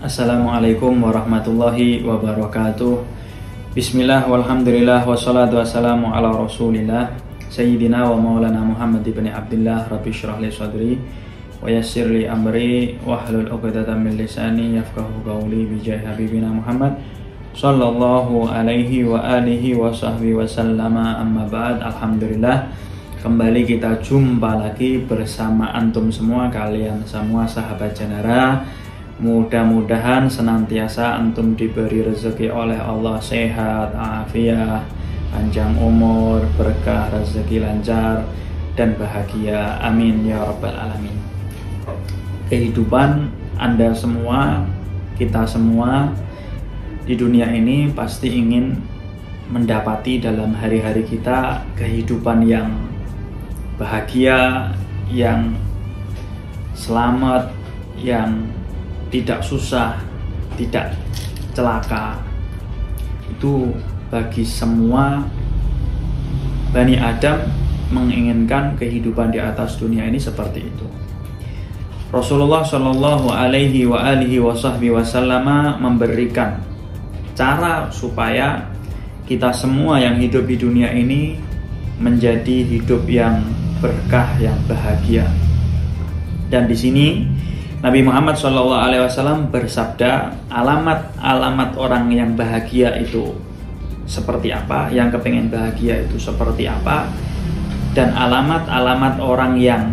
Assalamualaikum warahmatullahi wabarakatuh. Bismillah walhamdulillah wassalatu wassalamu ala rasulillah Sayyidina wa maulana Muhammad ibn Abdillah. Rabbi syrah li sadri wa yassir li amri wahlul 'uqdatam min lisani yafqahu qawli bi jahi habibina Muhammad sallallahu alaihi wa alihi wa sahbihi wa sallama, amma ba'd. Alhamdulillah, kembali kita jumpa lagi bersama antum semua, kalian semua sahabat Janara. Mudah-mudahan senantiasa antum diberi rezeki oleh Allah sehat, afiat, panjang umur, berkah, rezeki lancar, dan bahagia. Amin ya rabbal alamin. Kehidupan Anda semua, kita semua di dunia ini pasti ingin mendapati dalam hari-hari kita kehidupan yang bahagia, yang selamat, yang tidak susah, tidak celaka. Itu bagi semua Bani Adam menginginkan kehidupan di atas dunia ini seperti itu. Rasulullah Shallallahu Alaihi Wasallam memberikan cara supaya kita semua yang hidup di dunia ini menjadi hidup yang berkah, yang bahagia. Dan di sini Nabi Muhammad SAW bersabda, alamat-alamat orang yang bahagia itu seperti apa, yang kepengen bahagia itu seperti apa, dan alamat-alamat orang yang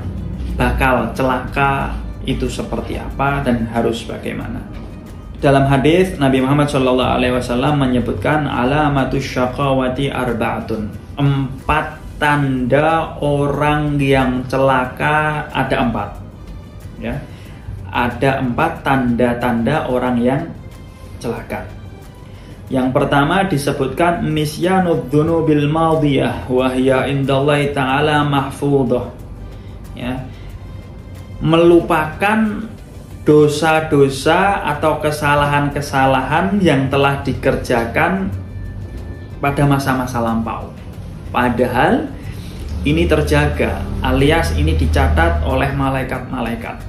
bakal celaka itu seperti apa dan harus bagaimana. Dalam hadis Nabi Muhammad SAW menyebutkan alamatus syaqawati arba'atun, 4 tanda orang yang celaka, ada 4 ya. Ada 4 tanda-tanda orang yang celaka. Yang pertama disebutkan nisyanud dzunubil madiyah wa hiya indallahi ta'ala mahfudhah. Ya. Melupakan dosa-dosa atau kesalahan-kesalahan yang telah dikerjakan pada masa-masa lampau. Padahal ini terjaga, alias ini dicatat oleh malaikat-malaikat.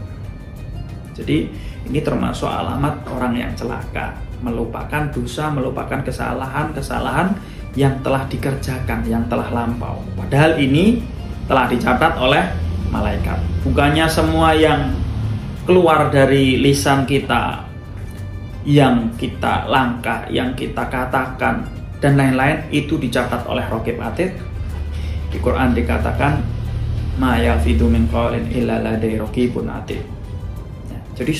Jadi ini termasuk alamat orang yang celaka, melupakan dosa, melupakan kesalahan-kesalahan yang telah dikerjakan, yang telah lampau. Padahal ini telah dicatat oleh malaikat. Bukannya semua yang keluar dari lisan kita, yang kita langkah, yang kita katakan, dan lain-lain itu dicatat oleh Raqib Atid. Di Quran dikatakan ma yalfidu min qawlin illa ladai raqibun atid. Jadi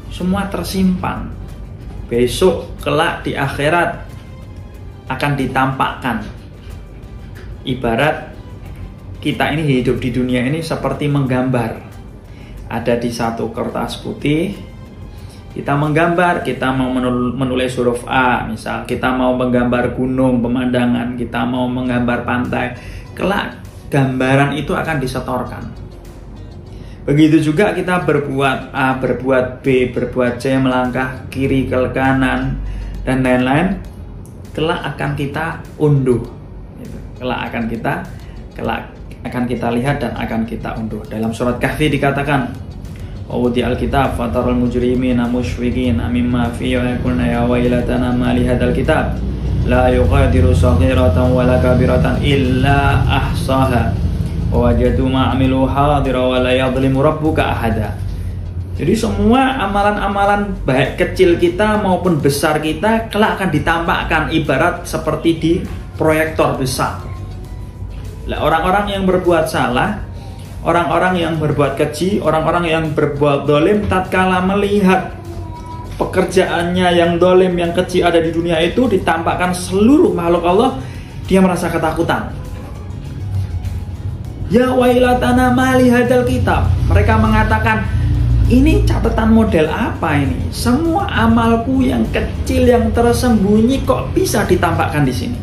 semua tersimpan. Besok kelak di akhirat akan ditampakkan. Ibarat kita ini hidup di dunia ini seperti menggambar. Ada di satu kertas putih, kita menggambar, kita mau menulis huruf A, misal kita mau menggambar gunung, pemandangan, kita mau menggambar pantai. Kelak gambaran itu akan disetorkan. Begitu juga kita berbuat A, berbuat B, berbuat C, melangkah kiri ke kanan, dan lain-lain, kelak akan kita unduh. Kelak akan kita lihat dan akan kita unduh. Dalam surat Kahfi dikatakan, wa wudi'al kitab fatarul mujrimina musyfiqina mimma fihi wa yaquluna ya wailatana ma li hadzal kitab la yughadiru saghiratan wala kabiratan illa ahsaha wa wajadu ma 'amilu hadira wa la yadhlimu rabbuka ahada. Jadi semua amalan-amalan baik kecil kita maupun besar kita kelak akan ditampakkan, ibarat seperti di proyektor besar. Lah, orang-orang yang berbuat salah, orang-orang yang berbuat keji, orang-orang yang berbuat dolim, tatkala melihat pekerjaannya yang dolim, yang keji ada di dunia itu ditampakkan seluruh makhluk Allah, dia merasa ketakutan. Ya wailatana mali hadzal kitab. Mereka mengatakan, ini catatan model apa ini? Semua amalku yang kecil, yang tersembunyi kok bisa ditampakkan di sini.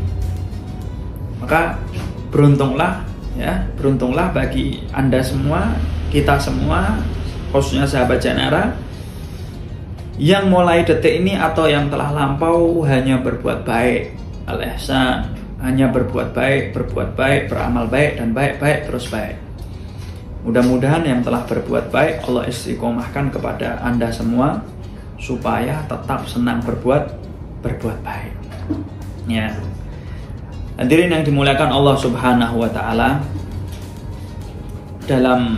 Maka beruntunglah ya, beruntunglah bagi Anda semua, kita semua, khususnya sahabat Janara, yang mulai detik ini atau yang telah lampau hanya berbuat baik, al-ihsan, hanya berbuat baik, beramal baik, dan baik terus baik. Mudah-mudahan yang telah berbuat baik Allah istiqomahkan kepada Anda semua, supaya tetap senang berbuat baik. Ya. Hadirin yang dimuliakan Allah Subhanahu wa taala, dalam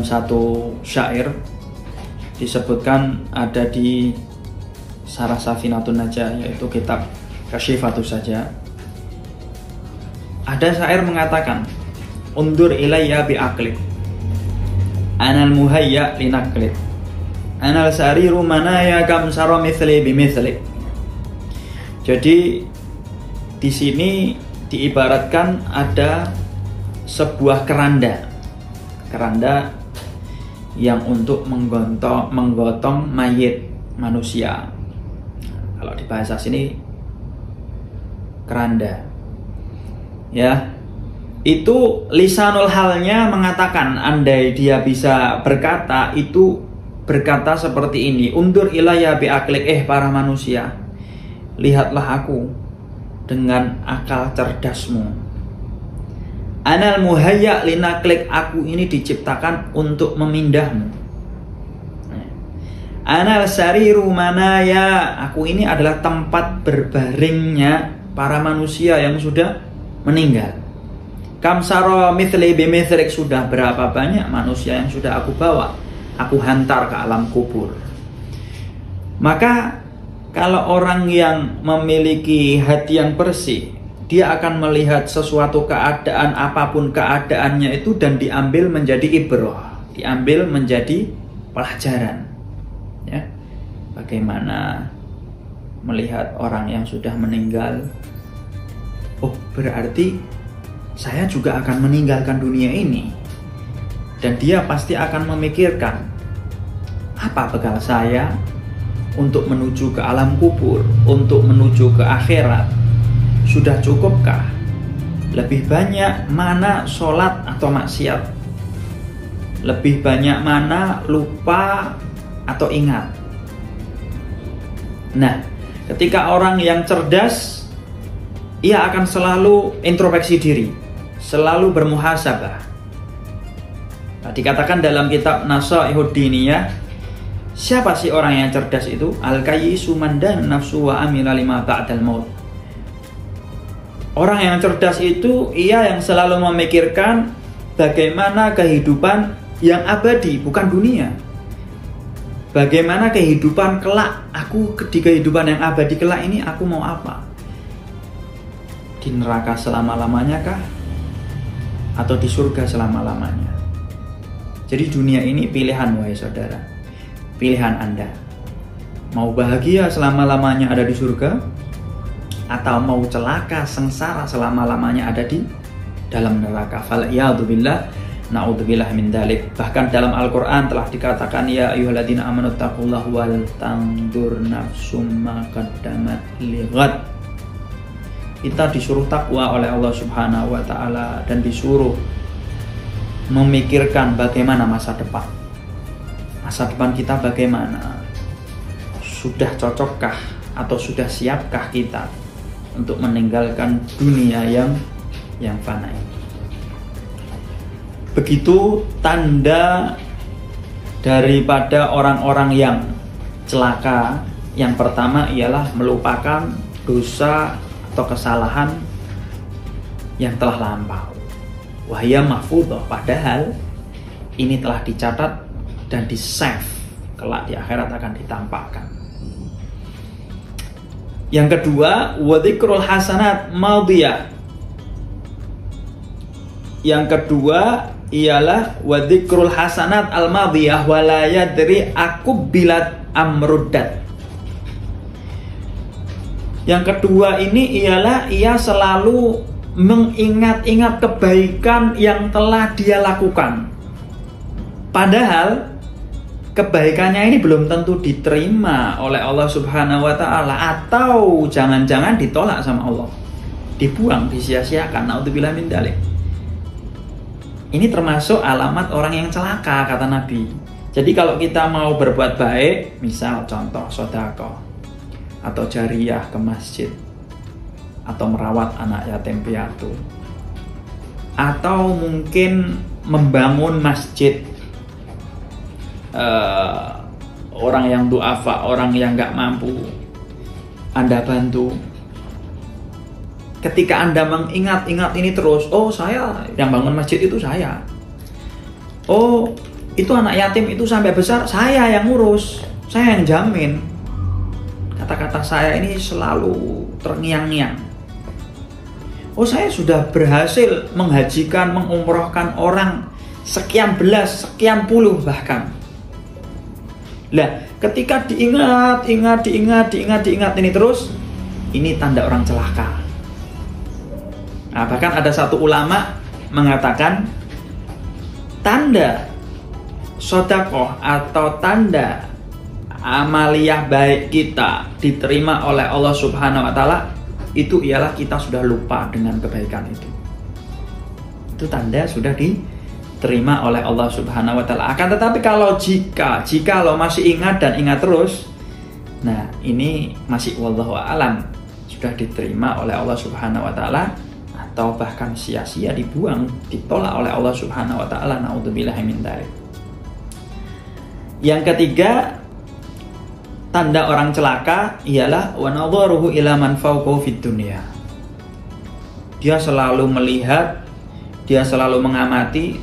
satu syair disebutkan, ada di Sarah Safinatun Najah, yaitu kitab Kasyifatus Saja. Ada syair mengatakan, undur ilayya bi'aqlik, anal muhayya linaklik, anal sariru manaya kamsara mithli bimithlik. Jadi di sini diibaratkan ada sebuah keranda yang untuk menggotong mayit manusia. Kalau di bahasa sini keranda. Ya, itu lisanul halnya mengatakan, andai dia bisa berkata, itu berkata seperti ini, undur ilayya bi'aqlik, para manusia, lihatlah aku dengan akal cerdasmu. Anal muhayya linaklik, aku ini diciptakan untuk memindahmu. Anal sariru manaya, aku ini adalah tempat berbaringnya para manusia yang sudah meninggal. Kamsaro mithli bimithlik, sudah berapa banyak manusia yang sudah aku bawa, aku hantar ke alam kubur. Maka kalau orang yang memiliki hati yang bersih, dia akan melihat sesuatu keadaan, apapun keadaannya itu, dan diambil menjadi ibrah, diambil menjadi pelajaran. Ya, bagaimana melihat orang yang sudah meninggal, oh berarti saya juga akan meninggalkan dunia ini, dan dia pasti akan memikirkan, apa bekal saya untuk menuju ke alam kubur, untuk menuju ke akhirat. Sudah cukupkah? Lebih banyak mana sholat atau maksiat? Lebih banyak mana lupa atau ingat? Nah, ketika orang yang cerdas, ia akan selalu introspeksi diri, selalu bermuhasabah. Nah, dikatakan dalam kitab Nasaihud Diniyah, siapa sih orang yang cerdas itu? Al-kayyisu man dan nafsu wa amila lima ba'dal maut. Orang yang cerdas itu ia yang selalu memikirkan bagaimana kehidupan yang abadi, bukan dunia. Bagaimana kehidupan kelak, aku di kehidupan yang abadi kelak ini aku mau apa? Di neraka selama-lamanya kah? Atau di surga selama-lamanya? Jadi dunia ini pilihan, wahai saudara. Pilihan Anda. Mau bahagia selama-lamanya ada di surga, atau mau celaka sengsara selama-lamanya ada di dalam neraka. Fal'iyadzubillah, na'udzubillah min dzalik. Bahkan dalam Al-Qur'an telah dikatakan, ya ayyuhalladzina amanu taqullaha wal tandur nafsum ma qaddamat lighad. Kita disuruh takwa oleh Allah Subhanahu wa taala, dan disuruh memikirkan bagaimana masa depan. Masa depan kita bagaimana? Sudah cocokkah atau sudah siapkah kita untuk meninggalkan dunia yang fana ini? Begitu tanda daripada orang-orang yang celaka. Yang pertama ialah melupakan dosa atau kesalahan yang telah lampau. Wahya mahfudhah, padahal ini telah dicatat dan di-save, kelak di akhirat akan ditampakkan. Yang kedua, wadhikrul hasanat madiyah. Yang kedua ialah wadhikrul hasanat al-madiyah wala yadri akubilat amruddat. Yang kedua ini ialah ia selalu mengingat-ingat kebaikan yang telah dia lakukan. Padahal kebaikannya ini belum tentu diterima oleh Allah Subhanahu wa taala, atau jangan-jangan ditolak sama Allah, dibuang, disia-siakan. Naudzubillah min dzalik. Ini termasuk alamat orang yang celaka, kata Nabi. Jadi kalau kita mau berbuat baik, misal contoh sedekah atau jariyah ke masjid, atau merawat anak yatim piatu, atau mungkin membangun masjid, orang yang du'afa, orang yang nggak mampu, Anda bantu. Ketika Anda mengingat-ingat ini terus, oh saya yang bangun masjid itu saya. Oh itu anak yatim itu sampai besar saya yang ngurus, saya yang jamin. Kata-kata saya ini selalu terngiang-ngiang. Oh saya sudah berhasil menghajikan, mengumrohkan orang sekian belas, sekian puluh bahkan. Lah ketika diingat ini terus, ini tanda orang celaka. Nah, bahkan ada satu ulama mengatakan tanda sedekah atau tanda amaliyah baik kita diterima oleh Allah Subhanahu wa taala itu ialah kita sudah lupa dengan kebaikan itu. Itu tanda sudah diterima oleh Allah Subhanahu wa taala. Akan tetapi kalau jika lo masih ingat dan ingat terus, nah ini masih wallahu a'lam sudah diterima oleh Allah Subhanahu wa taala atau bahkan sia-sia dibuang, ditolak oleh Allah Subhanahu wa taala. Naudzubillahi min dzalik. Yang ketiga, tanda orang celaka ialah wa nadharuhu ila man fawqahu fid dunya. Dia selalu melihat, dia selalu mengamati,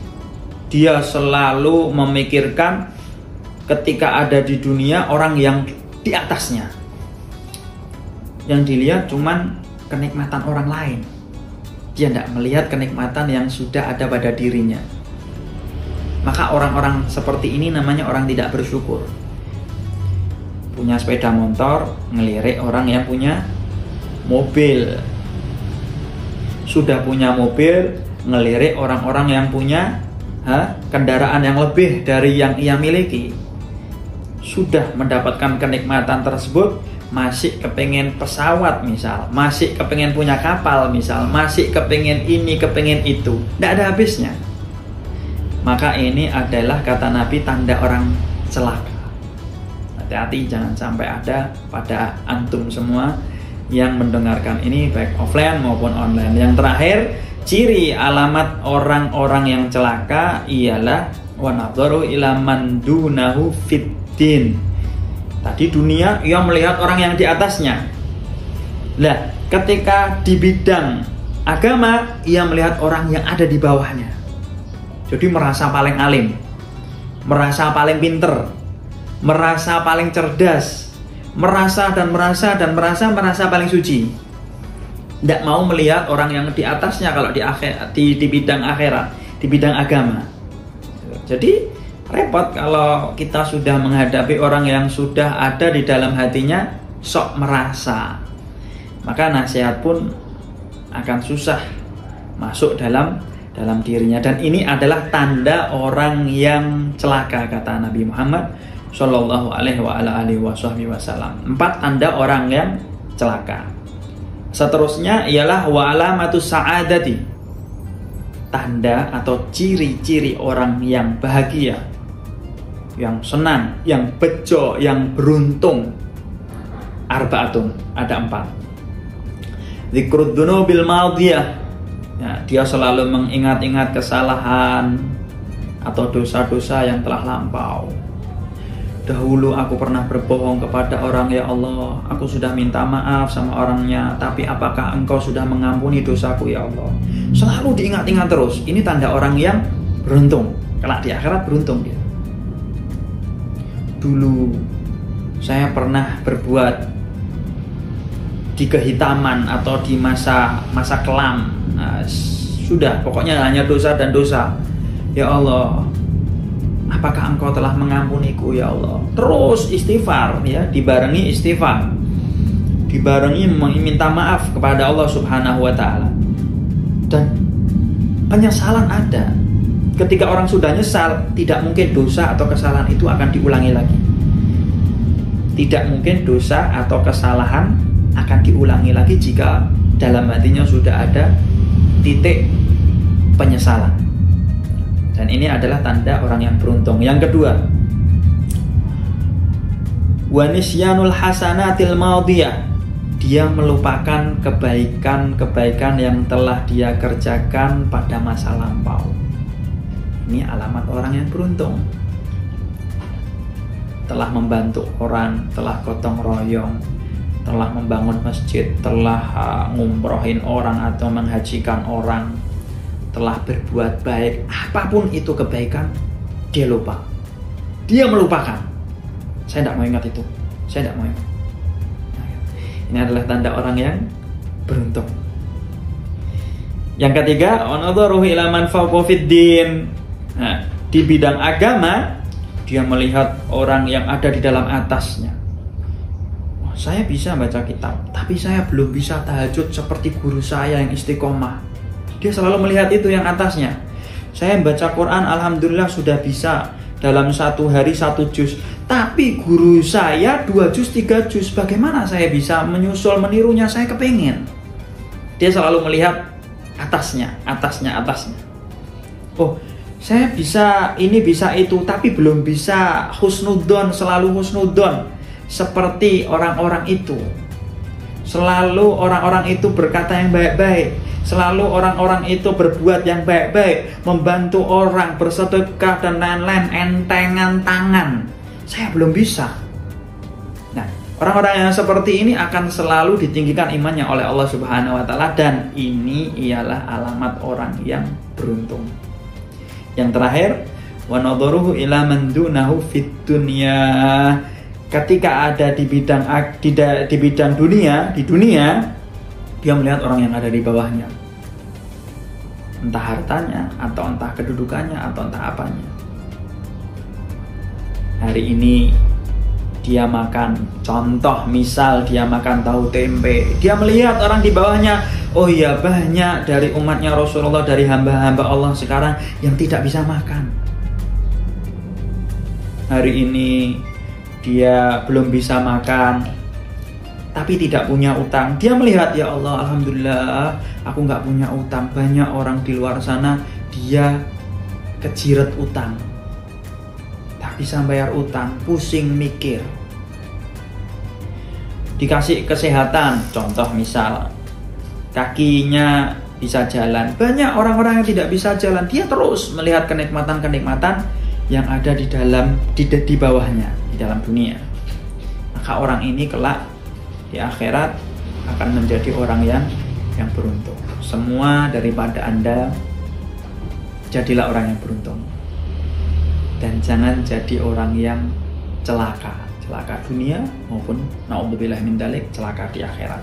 dia selalu memikirkan ketika ada di dunia orang yang di atasnya. Yang dilihat cuman kenikmatan orang lain. Dia tidak melihat kenikmatan yang sudah ada pada dirinya. Maka orang-orang seperti ini namanya orang tidak bersyukur. Punya sepeda motor, ngelirik orang yang punya mobil. Sudah punya mobil, ngelirik orang-orang yang punya kendaraan yang lebih dari yang ia miliki. Sudah mendapatkan kenikmatan tersebut, masih kepengen pesawat misal, masih kepengen punya kapal misal, masih kepengen ini, kepengen itu, tidak ada habisnya. Maka ini adalah kata Nabi tanda orang celaka. Hati-hati jangan sampai ada pada antum semua yang mendengarkan ini baik offline maupun online. Yang terakhir, ciri alamat orang-orang yang celaka ialah wa nadharu ila man dunahu fiddin. Tadi dunia ia melihat orang yang di atasnya. Lah, ketika di bidang agama ia melihat orang yang ada di bawahnya. Jadi merasa paling alim, merasa paling pinter, merasa paling cerdas, merasa paling suci. Tidak mau melihat orang yang di atasnya kalau di bidang akhirat, di bidang agama. Jadi repot kalau kita sudah menghadapi orang yang sudah ada di dalam hatinya sok merasa. Maka nasihat pun akan susah masuk dalam dirinya. Dan ini adalah tanda orang yang celaka kata Nabi Muhammad Shallallahu alaihi wasallam. 4 tanda orang yang celaka. Seterusnya ialah wa alamatus sa'adati. Tanda atau ciri-ciri orang yang bahagia, yang senang, yang bejo, yang beruntung. Arba'atun, ada 4. Dzikrud dzunubil madiyah. Ya, dia selalu mengingat-ingat kesalahan atau dosa-dosa yang telah lampau. Dahulu aku pernah berbohong kepada orang, ya Allah, aku sudah minta maaf sama orangnya, tapi apakah engkau sudah mengampuni dosaku, ya Allah? Selalu diingat-ingat terus. Ini tanda orang yang beruntung. Kelak di akhirat beruntung dia. Dulu saya pernah berbuat di kehitaman atau di masa kelam. Nah, sudah, pokoknya hanya dosa dan dosa. Ya Allah, apakah engkau telah mengampuniku, ya Allah? Terus istighfar, ya, dibarengi istighfar, dibarengi meminta maaf kepada Allah Subhanahu wa taala. Dan penyesalan ada. Ketika orang sudah nyesal, tidak mungkin dosa atau kesalahan itu akan diulangi lagi. Tidak mungkin dosa atau kesalahan akan diulangi lagi jika dalam hatinya sudah ada titik penyesalan. Dan ini adalah tanda orang yang beruntung. Yang kedua, wa nisyanul hasanatil madiyah. Dia melupakan kebaikan-kebaikan yang telah dia kerjakan pada masa lampau. Ini alamat orang yang beruntung. telah membantu orang, telah gotong royong, telah membangun masjid, telah ngumrohin orang atau menghajikan orang, telah berbuat baik, apapun itu kebaikan, dia lupa. Dia melupakan. Saya tidak mau ingat itu. Saya tidak mau ingat. Ini adalah tanda orang yang beruntung. Yang ketiga, wanadharuhu ila man fawqa fid din. Nah, di bidang agama, dia melihat orang yang ada di dalam atasnya. Oh, saya bisa baca kitab, tapi saya belum bisa tahajud seperti guru saya yang istiqomah. Dia selalu melihat itu yang atasnya. Saya baca Quran, alhamdulillah sudah bisa dalam 1 hari 1 juz. Tapi guru saya 2 juz, 3 juz. Bagaimana saya bisa menyusul, menirunya? Saya kepingin. Dia selalu melihat atasnya. Oh, saya bisa ini bisa itu, tapi belum bisa husnudzon, selalu husnudzon seperti orang-orang itu. Selalu orang-orang itu berkata yang baik-baik, selalu orang-orang itu berbuat yang baik-baik, membantu orang, bersedekah dan lain-lain, entengan tangan. Saya belum bisa. Nah, orang-orang yang seperti ini akan selalu ditinggikan imannya oleh Allah Subhanahu wa taala, dan ini ialah alamat orang yang beruntung. Yang terakhir, wa nadharuhu ila man dunahu fid dunya. Ketika ada di bidang dunia, dia melihat orang yang ada di bawahnya. Entah hartanya, atau entah kedudukannya, atau entah apanya. Hari ini dia makan, contoh misal dia makan tahu tempe, dia melihat orang di bawahnya, oh iya, banyak dari umatnya Rasulullah, dari hamba-hamba Allah sekarang yang tidak bisa makan. Hari ini dia belum bisa makan, tapi tidak punya utang. Dia melihat, ya Allah, alhamdulillah aku nggak punya utang. Banyak orang di luar sana dia kejirat utang, tak bisa bayar utang, pusing mikir. Dikasih kesehatan, contoh misal kakinya bisa jalan. Banyak orang-orang yang tidak bisa jalan, dia terus melihat kenikmatan-kenikmatan yang ada di bawahnya, di dalam dunia. Maka orang ini kelak di akhirat akan menjadi orang yang beruntung. Semua daripada Anda, jadilah orang yang beruntung. Dan jangan jadi orang yang celaka dunia maupun naudzubillah min dzalik, celaka di akhirat.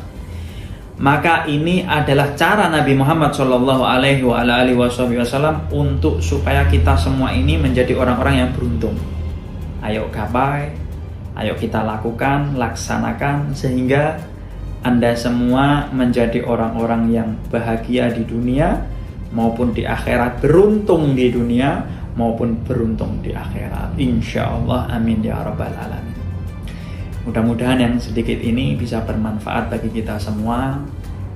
Maka ini adalah cara Nabi Muhammad SAW untuk supaya kita semua ini menjadi orang-orang yang beruntung. Ayo gapai, ayo kita lakukan, laksanakan, sehingga Anda semua menjadi orang-orang yang bahagia di dunia maupun di akhirat, beruntung di dunia maupun beruntung di akhirat. Insya Allah, amin ya rabbal alamin. Mudah-mudahan yang sedikit ini bisa bermanfaat bagi kita semua,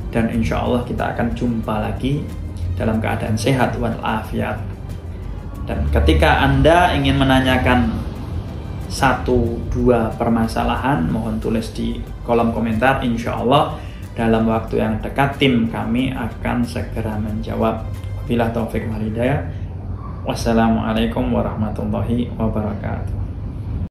dan insya Allah kita akan jumpa lagi dalam keadaan sehat walafiat. Dan ketika Anda ingin menanyakan 1-2 permasalahan, mohon tulis di kolom komentar. Insya Allah dalam waktu yang dekat tim kami akan segera menjawab. Wabillahi taufiq wal hidayah. Wassalamualaikum warahmatullahi wabarakatuh.